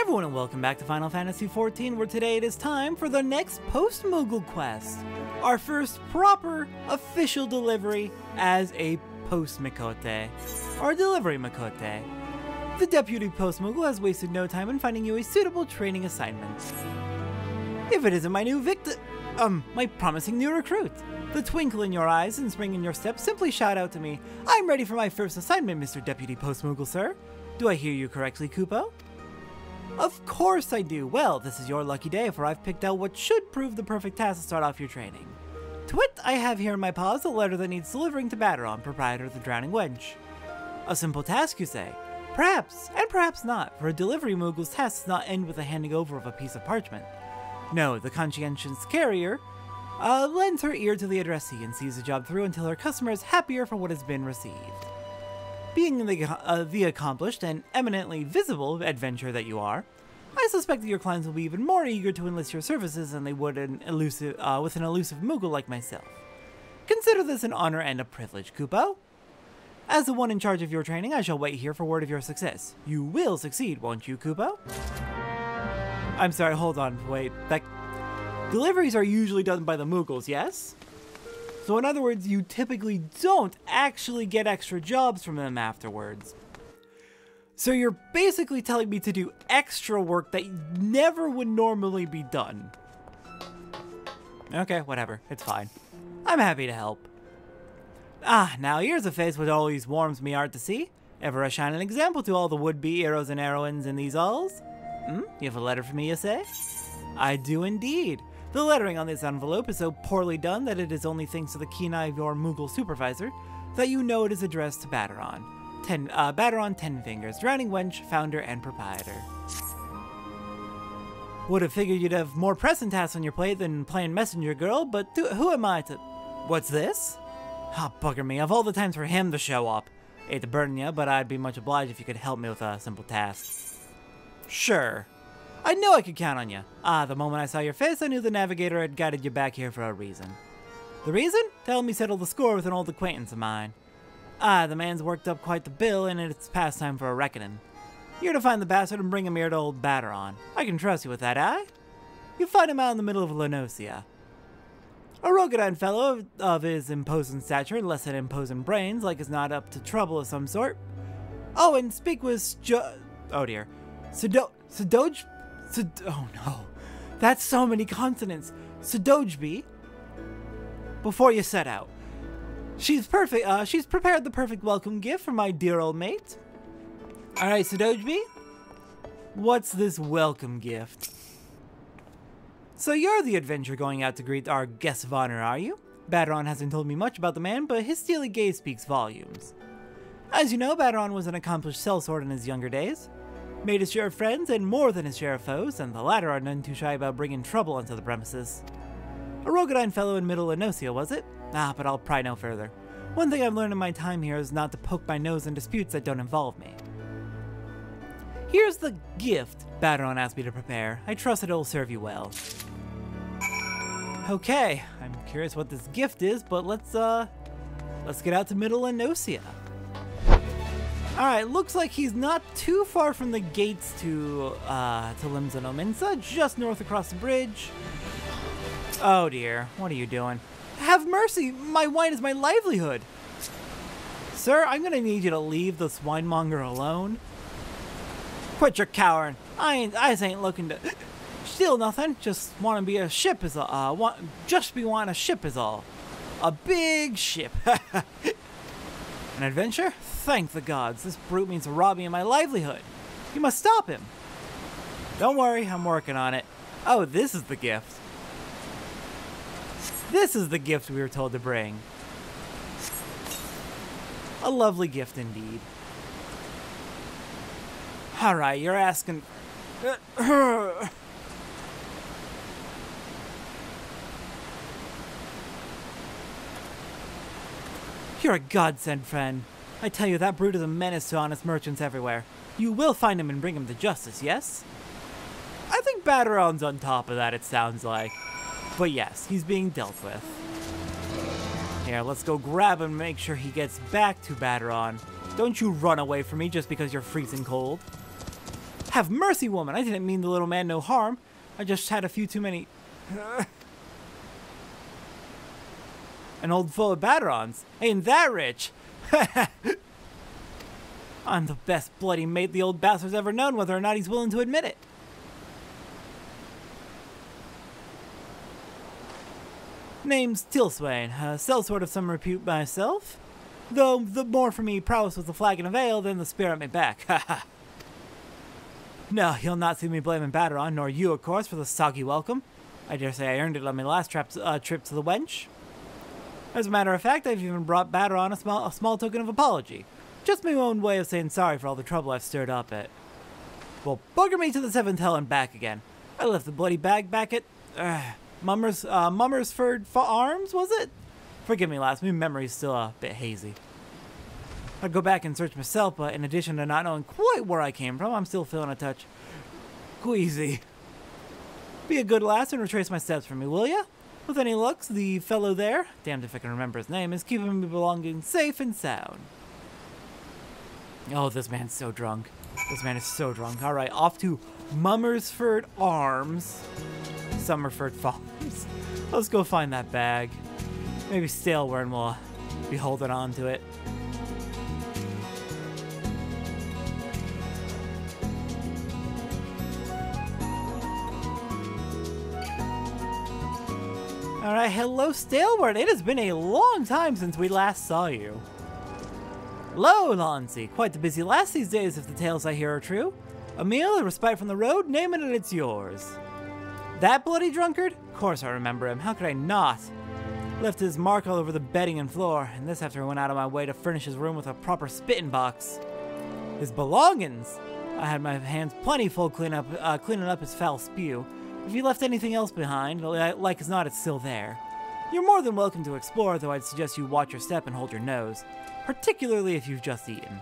everyone, and welcome back to Final Fantasy XIV, where today it is time for the next Postmoogle quest. Our first proper, official delivery as a Miqo'te, or delivery Miqo'te. The Deputy Postmoogle has wasted no time in finding you a suitable training assignment. If it isn't my new my promising new recruit. The twinkle in your eyes and spring in your step, simply shout out to me, "I'm ready for my first assignment, Mr. Deputy Postmoogle, sir." Do I hear you correctly, Kupo? Of course I do. Well, this is your lucky day, for I've picked out what should prove the perfect task to start off your training. To wit, I have here in my paws a letter that needs delivering to Baderon, proprietor of the Drowning Wench. A simple task, you say? Perhaps, and perhaps not, for a delivery Moogle's task does not end with the handing over of a piece of parchment. No, the conscientious carrier lends her ear to the addressee and sees the job through until her customer is happier for what has been received. Being the accomplished and eminently visible adventurer that you are, I suspect that your clients will be even more eager to enlist your services than they would with an elusive Moogle like myself. Consider this an honor and a privilege, Kupo. As the one in charge of your training, I shall wait here for word of your success. You will succeed, won't you, Kupo? I'm sorry, hold on, wait. Deliveries are usually done by the Moogles, yes? So in other words, you typically don't actually get extra jobs from them afterwards. So you're basically telling me to do extra work that never would normally be done. Okay, whatever, it's fine. I'm happy to help. Now here's a face which always warms me heart to see. Ever a shining example to all the would-be heroes and heroines in these halls? You have a letter for me, you say? I do indeed. The lettering on this envelope is so poorly done that it is only thanks to the keen eye of your Moogle supervisor that you know it is addressed to Baderon. Baderon Ten Fingers, Drowning Wench, founder and proprietor. Would have figured you'd have more pressing tasks on your plate than playing messenger girl, but who am I to... What's this? Bugger me, of all the times for him to show up. Hate to burden you, but I'd be much obliged if you could help me with a simple task. Sure. I knew I could count on you. The moment I saw your face, I knew the navigator had guided you back here for a reason. The reason? To help me settle the score with an old acquaintance of mine. The man's worked up quite the bill, and it's past time for a reckoning. You're to find the bastard and bring him here to old Baderon. I can trust you with that, aye? You find him out in the middle of Lenosia. A Rogadine fellow of his imposing stature and less than imposing brains, like is not up to trouble of some sort. Oh, and speak with oh dear. Oh no, that's so many consonants. Sadojbi. Before you set out. She's perfect. She's prepared the perfect welcome gift for my dear old mate. All right, Sadojbi. What's this welcome gift? So you're the adventurer going out to greet our guest of honor, are you? Baderon hasn't told me much about the man, but his steely gaze speaks volumes. As you know, Baderon was an accomplished sellsword in his younger days. Made his share of friends and more than his share of foes, and the latter are none too shy about bringing trouble onto the premises. A Rogadine fellow in Middle Lenosia, was it? But I'll pry no further. One thing I've learned in my time here is not to poke my nose in disputes that don't involve me. Here's the gift Baderon asked me to prepare. I trust that it'll serve you well. Okay, I'm curious what this gift is, but let's get out to Middle Lenosia. Alright, looks like he's not too far from the gates to Limsa Nomensa, just north across the bridge. Oh dear, what are you doing? Have mercy, my wine is my livelihood. Sir, I'm gonna need you to leave this winemonger alone. Quit your cowering. I ain't looking to steal nothing, just wanna be a ship is all, just be wanting a ship is all. A big ship. An adventure? Thank the gods, this brute means to rob me of my livelihood. You must stop him. Don't worry, I'm working on it. Oh, this is the gift. This is the gift we were told to bring. A lovely gift indeed. Alright, you're asking... You're a godsend, friend. I tell you, that brute is a menace to honest merchants everywhere. You will find him and bring him to justice, yes? I think Baderon's on top of that, it sounds like. But yes, he's being dealt with. Here, let's go grab him and make sure he gets back to Baderon. Don't you run away from me just because you're freezing cold. Have mercy, woman. I didn't mean the little man no harm. I just had a few too many... An old full of Batarons. Ain't that rich? I'm the best bloody mate the old bastard's ever known, whether or not he's willing to admit it. Name's Tilswain, sellsword of some repute myself. Though the more for me prowess with the flagon of ale than the spear at my back. No, you'll not see me blaming Bataron, nor you, of course, for the soggy welcome. I dare say I earned it on my last trip to the wench. As a matter of fact, I've even brought Bataron a small token of apology. Just my own way of saying sorry for all the trouble I've stirred up it. Well, bugger me to the 7th hell and back again. I left the bloody bag back at... Mummersford Arms, was it? Forgive me, lass, my memory's still a bit hazy. I'd go back and search myself, but in addition to not knowing quite where I came from, I'm still feeling a touch queasy. Be a good lass and retrace my steps for me, will ya? With any luck, the fellow there, damned if I can remember his name, is keeping me belonging safe and sound. Oh, this man's so drunk. This man is so drunk. Alright, off to Mummersford Arms. Summerford Farms. Let's go find that bag. Maybe Stalewern will be holding on to it. Alright, hello Stalewern. It has been a long time since we last saw you. Hello, Lonzy. Quite the busy lass these days if the tales I hear are true. A meal, a respite from the road, name it and it's yours. That bloody drunkard? Of course I remember him. How could I not? Left his mark all over the bedding and floor, and this after I went out of my way to furnish his room with a proper spitting box. His belongings! I had my hands plenty full cleaning up his foul spew. If he left anything else behind, like as not, it's still there. You're more than welcome to explore, though I'd suggest you watch your step and hold your nose. Particularly if you've just eaten.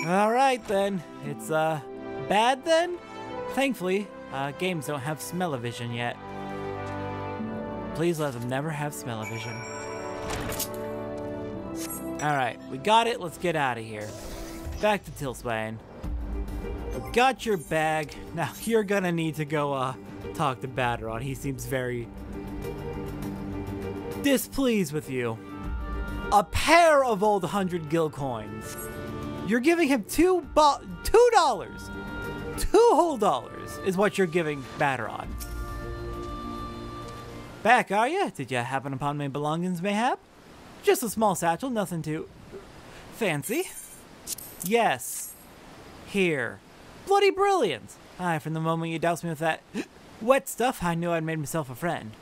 Alright then. It's, bad then? Thankfully, games don't have smell-o-vision yet. Please let them never have smell-o-vision. Alright, we got it. Let's get out of here. Back to Tilswain. We got your bag. Now, you're gonna need to go, talk to Bataron. He seems very displeased with you. A pair of old 100 gil coins. You're giving him $2. $2 whole dollars is what you're giving Bataron. Back, are you? Did you happen upon my belongings, mayhap? Just a small satchel, nothing too fancy. Yes. Here. Bloody brilliant. Aye, from the moment you doused me with that wet stuff, I knew I'd made myself a friend.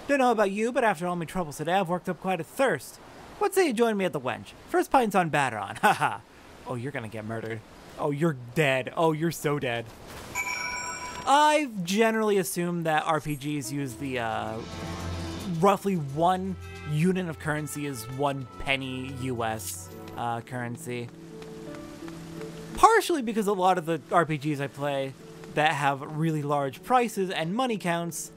Don't know about you, but after all my troubles today, I've worked up quite a thirst. What say you join me at the wench? First pint's on Bataron. Haha. Oh, you're gonna get murdered. Oh, you're dead. Oh, you're so dead. I've generally assumed that RPGs use the, roughly 1 unit of currency is 1 penny US, currency. Partially because a lot of the RPGs I play that have really large prices and money counts,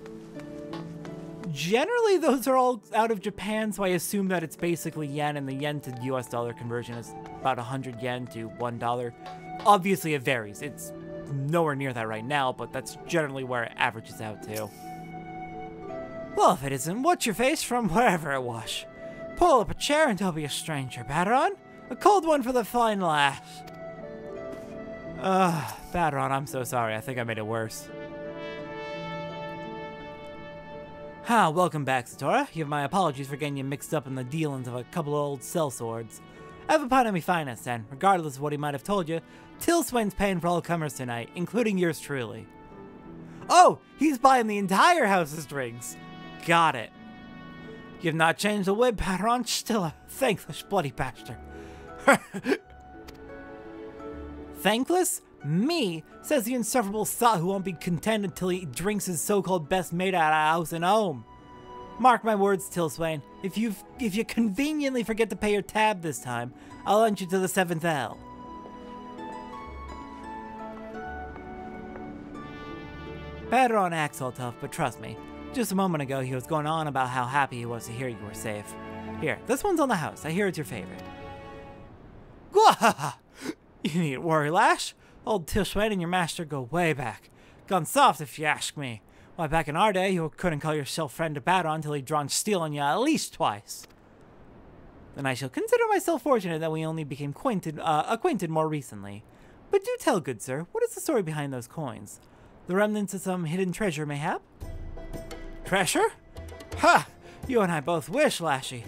generally those are all out of Japan, so I assume that it's basically yen, and the yen to US dollar conversion is about 100 yen to $1. Obviously it varies. It's nowhere near that right now, but that's generally where it averages out to. Well, if it isn't, what's your face from wherever it was? Pull up a chair and don't be a stranger, Bataron. A cold one for the fine lass. Bataron, I'm so sorry. I think I made it worse. Welcome back, Satora. You have my apologies for getting you mixed up in the dealings of a couple of old sellswords. I have a pint of me finest, and regardless of what he might have told you, Tilswain's paying for all comers tonight, including yours truly. Oh, he's buying the entire house's drinks. Got it. You've not changed the whip, Bataron. Still a thankless bloody bastard. Thankless? Me? Says the insufferable sot who won't be content until he drinks his so-called best mate out of house and home. Mark my words, Tilswain. If you conveniently forget to pay your tab this time, I'll lunch you to the 7th L. Bataron acts all tough, but trust me, just a moment ago he was going on about how happy he was to hear you were safe. Here, this one's on the house. I hear it's your favorite. Gwahaha! You needn't worry, Lash. Old Tishwain and your master go way back. Gone soft, if you ask me. Why, back in our day, you couldn't call yourself friend to battle until he'd drawn steel on you at least twice. Then I shall consider myself fortunate that we only became acquainted more recently. But do tell, good sir, what is the story behind those coins? The remnants of some hidden treasure, mayhap? Treasure? Ha! You and I both wish, Lashy.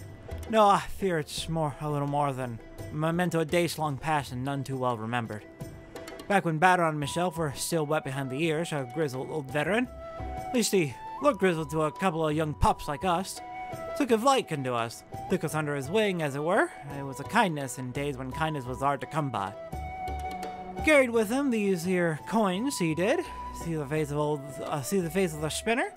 No, I fear it's a little more than a memento of days long past and none too well remembered. Back when Batter and Michelle were still wet behind the ears, a grizzled old veteran. At least he looked grizzled to a couple of young pups like us. Took a liking to us, took us under his wing, as it were. It was a kindness in days when kindness was hard to come by. Carried with him these here coins, he did. See the face of the spinner?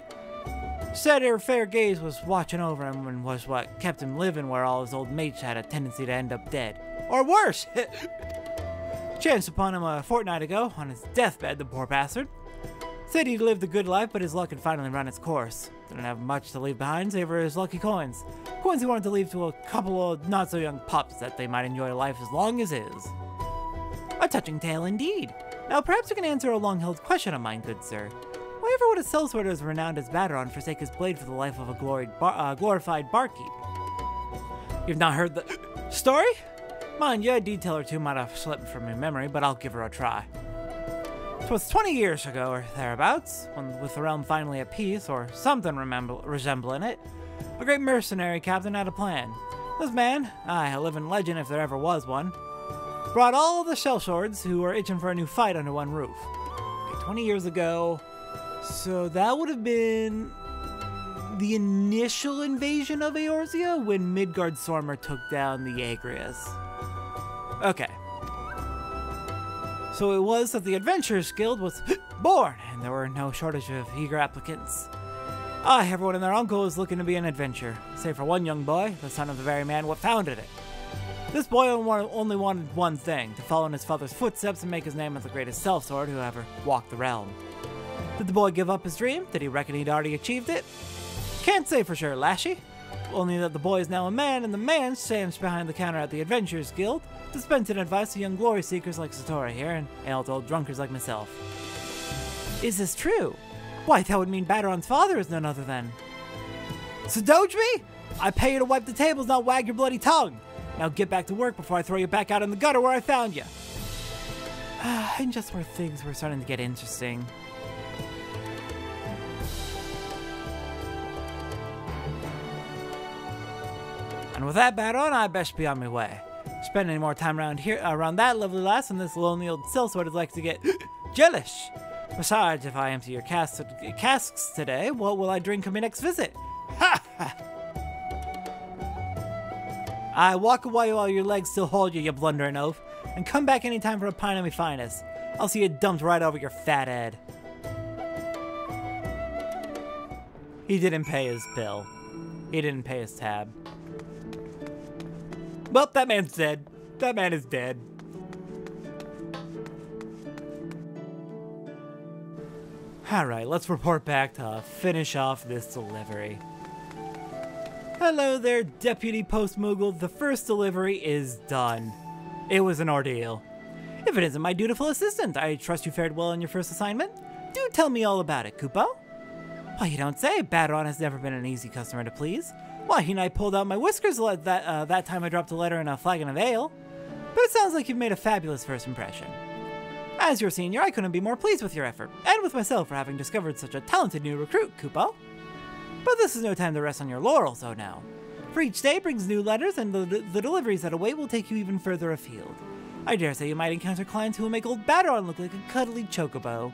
Said her fair gaze was watching over him and was what kept him living where all his old mates had a tendency to end up dead. Or worse! Chanced upon him a fortnight ago, on his deathbed, the poor bastard. Said he'd lived a good life, but his luck had finally run its course. Didn't have much to leave behind, save for his lucky coins. Coins he wanted to leave to a couple of not-so-young pups that they might enjoy life as long as his. A touching tale indeed. Now perhaps you can answer a long-held question of mine, good sir. Why ever would a sellsword as renowned as Baderon forsake his blade for the life of a glorified barkeep? You've not heard the story? Mind you, a detail or two might have slipped from your memory, but I'll give her a try. 'Twas 20 years ago, or thereabouts, when with the realm finally at peace, or something resembling it, a great mercenary captain had a plan. This man, a living legend if there ever was one, brought all the sellswords who were itching for a new fight under one roof. Okay, 20 years ago, so that would have been the initial invasion of Eorzea when Midgardsormr took down the Agrias. Okay. So it was that the Adventurers Guild was born, and there were no shortage of eager applicants. Everyone and their uncle was looking to be an adventurer, save for one young boy, the son of the very man what founded it. This boy only wanted one thing, to follow in his father's footsteps and make his name as the greatest sellsword who ever walked the realm. Did the boy give up his dream? Did he reckon he'd already achieved it? Can't say for sure, Lashy. Only that the boy is now a man, and the man stands behind the counter at the Adventurers Guild, dispensing advice to young glory seekers like Satori here, and old drunkards like myself. Is this true? Why, that would mean Baderon's father is none other than... Sadojmi? I pay you to wipe the tables, not wag your bloody tongue. Now get back to work before I throw you back out in the gutter where I found you. And just where things were starting to get interesting. And with that, Baderon, I best be on my way. Spend any more time around that lovely lass, and this lonely old sellsword would like to get jealous. Besides, if I empty your casks today, what will I drink on my next visit? Ha ha! I walk away while your legs still hold you, you blundering oaf, and come back anytime for a pint of me finest. I'll see you dumped right over your fat head. He didn't pay his bill. He didn't pay his tab. Well, that man's dead. That man is dead. Alright, let's report back to finish off this delivery. Hello there, Deputy Postmoogle. The first delivery is done. It was an ordeal. If it isn't my dutiful assistant, I trust you fared well on your first assignment. Do tell me all about it, Kupo. Why, you don't say. Baderon has never been an easy customer to please. Why, he and I pulled out my whiskers that time I dropped a letter in a flagon of ale. But it sounds like you've made a fabulous first impression. As your senior, I couldn't be more pleased with your effort, and with myself for having discovered such a talented new recruit, Kupo. But this is no time to rest on your laurels, though now. For each day brings new letters, and the deliveries that await will take you even further afield. I dare say you might encounter clients who will make old Baderon look like a cuddly chocobo.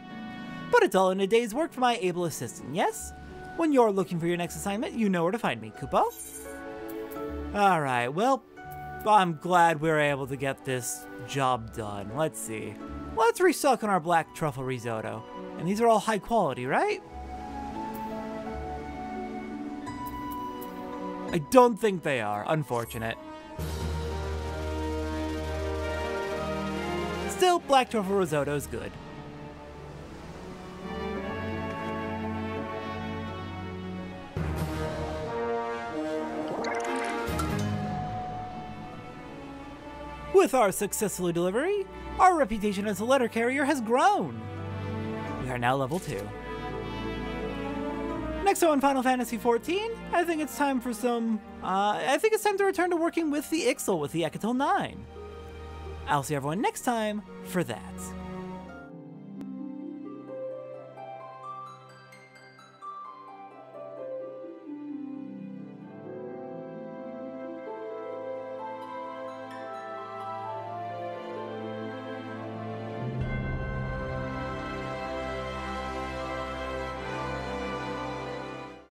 But it's all in a day's work for my able assistant, yes? When you're looking for your next assignment, you know where to find me, Kupo. Alright, well, I'm glad we were able to get this job done. Let's see. Let's restock on our black truffle risotto. And these are all high quality, right? I don't think they are. Unfortunate. Still, black truffle risotto is good. With our successful delivery, our reputation as a letter carrier has grown. We are now level 2. Next up in Final Fantasy XIV, I think it's time for some, to return to working with the Ixal with the Eketal 9. I'll see everyone next time for that.